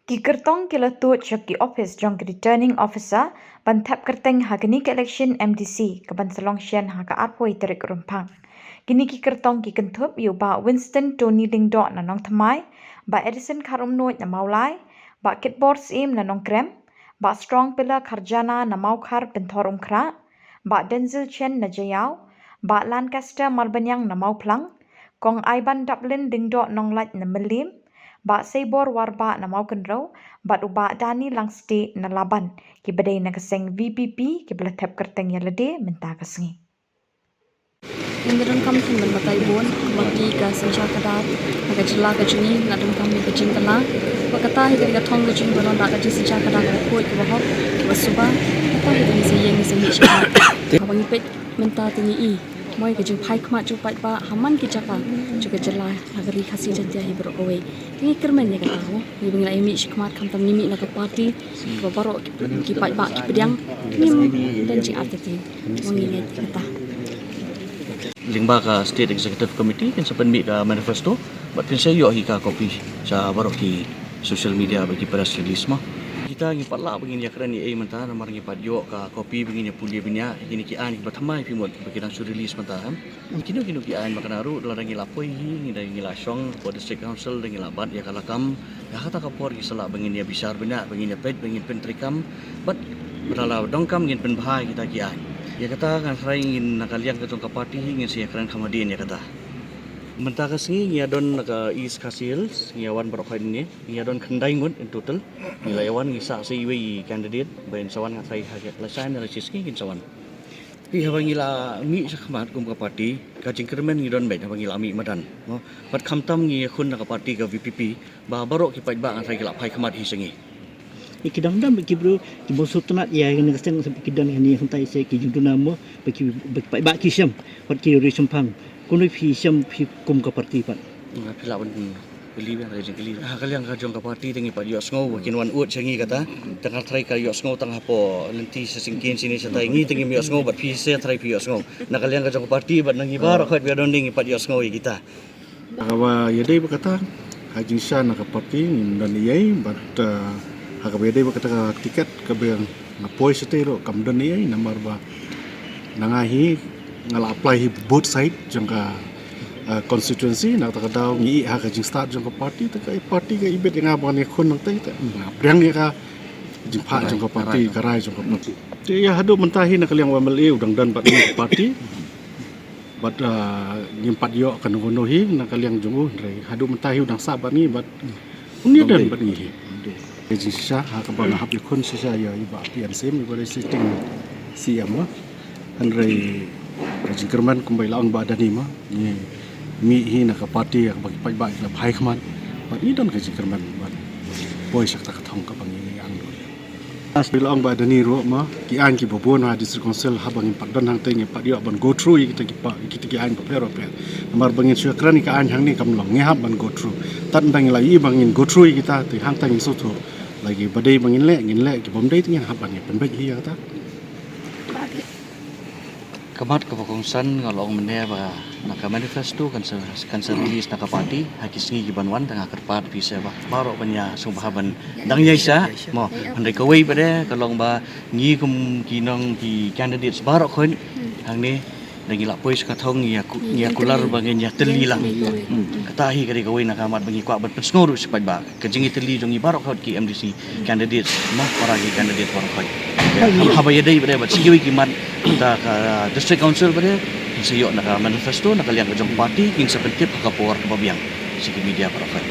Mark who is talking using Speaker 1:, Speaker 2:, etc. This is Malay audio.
Speaker 1: Ki kertong ki latut syok ki office jong ki returning officer ban tap kerteng hagani ke election MDC ke ban selong shen ha ka apoi terik rumpang. Kini ki kertong ki kentup yu ba Winston Tony Lingdo na nong thamai, ba Edison Karum Noit na maulai, ba Kitboard Sim na nong krem, ba Strong Pillar Karjana na maukar bentor umkra, ba Denzel Chen na jayau, ba Lancaster Malbanyang na mauplang, kong Ivan Dublin Lingdo nong lat na melim, ba Sabor Warba na mau kenrau, ba uba Dani Langste na laban, ki badai na kaseng VPP ki belatap kerteng ya lede mentah kasengi.
Speaker 2: Indran kam thun ban batai bon baki ka sancha kadat aga jila ka juni ngadum kam ni kajing kala bakata hi ga thong ga jing bonon da ka ji sancha kadat ko koi ko ho wasuba ta hi ni se yeng se mi cha abangi pet menta tini I moi ka jing phai khma chu pai ba haman ki chaka chu ga jila agari khasi jatia hi bro kowe ni kermen ya ka ho ni bingla mi shikmat kam tam ni mi na ka party ko baro ki pai ba ki pedang nim dan ji atati mongi ne kata
Speaker 3: Lingba ka State Executive Committee kan sepen mi ka manifesto bat pin saya yo hi ka copy sa barok ki social media bagi press release mah kita ngi patla begini ya kerani ai mentah namar ngi pat yo ka copy begini pulia binya gini ki an bat thamai pi mod bagi dang sur release mentah kino ki an makanaru dalam ngi lapoi ngi dang ngi lasong for district council ngi labat ya kalakam ya kata kapor ki sala begini ya besar benda begini pet begini pentrikam bat berala dongkam ngin pen bahai kita ki an ya kata kan saya ingin nakaliang ketong ka party ingin siya keren kamadin ya kata mentah kasih ngia don naka East Hills ngia wan barokhay ni ngia don kendai ngun in total nilai wan ngisa sa iwi candidate bayan sawan nga saya haget lasan na rasiski ngin sawan pi habang ngila mi sa kamat kum ka party ka jingkermen ngi don bet habang ngila mi madan no pat kamtam ngi khun naka party ka VPP ba barok ki pait ba ang saya gila pai kamat hisengi
Speaker 4: Ikidam bagi bro di bosot tunat ya yang ngaseng sampai kidan ni huntai se ki jundu namo bagi ba ki syam wat ki ri sumpang kuno fi syam fi kum ka parti pat
Speaker 3: pila wan beli ba rajin kali kaliang ka jong ka parti tengi pa yo sngo kin wan ut sangi kata tengah try ka yo sngo tang hapo lenti sa singkin sini sa ngi tengi yo sngo bat fi se try fi yo sngo na kaliang ka jong ka parti bat nang ibar khot bi donding pa yo sngo kita
Speaker 5: awa yadai berkata hajin sha na ka parti dan yai bat hakabede berkata tiket ke bang ngapoi setero kamdan ni namar ba nangahi ngala apply hi both side jangka constituency nak takadaw ngi ha ka jing start jangka party ta party ka ibet nga ba ni khon nang tai ta priang ya ka jing pha jangka party karai jangka party ya hadu mentahi nak liang wa meli udang dan party bat nyimpat yo kan wono hi nak liang jungu rei hadu mentahi udang sabat ni bat ni dan bat ni Jadi sah kapal hap ikon sisa ya iba pian sem iba sitting siam hanrei jingkerman kumbai laang badani ma ni mi hi nak parti bagi pai ba la phai khman ba ni don ka jingkerman ba boy sak ta thong ka bangi ang do as bilang badani ro ma ki an ki bobon ha district council ha bangi padon hang teng pa dia ban go through kita ki an pa pero pe namar bangin syakran ka an hang ni kam long nge ha ban go through tan bang la i bangin go through kita ti hang tang so tho lagi badai bangin le ngin le ki bom dai tingin haban ni pen bagi ya ta
Speaker 3: kamat ka pagkongsan ngalong mene ba naka manifesto kan sa release naka party hakisngi gibanwan tanga kerpat bisa ba baro banya sumbahaban dang yaisa mo handai kawai bade kalong ba ngi kum kinong ki candidates baro khon hang ni nagila pois ka thong ya kular bangin ya teli lang kata hi kari kawai nak amat bangi kwa bat pesnguru sipat ba kajingi teli jong ibarok hot ki MDC candidates mah para ki candidate barok hot habaya dai bade bat sigiwi ki mat ta ka district council bade sayo nak manifesto nak liang ka jong party king sa pentip ka por ka babiang sigi media barok hot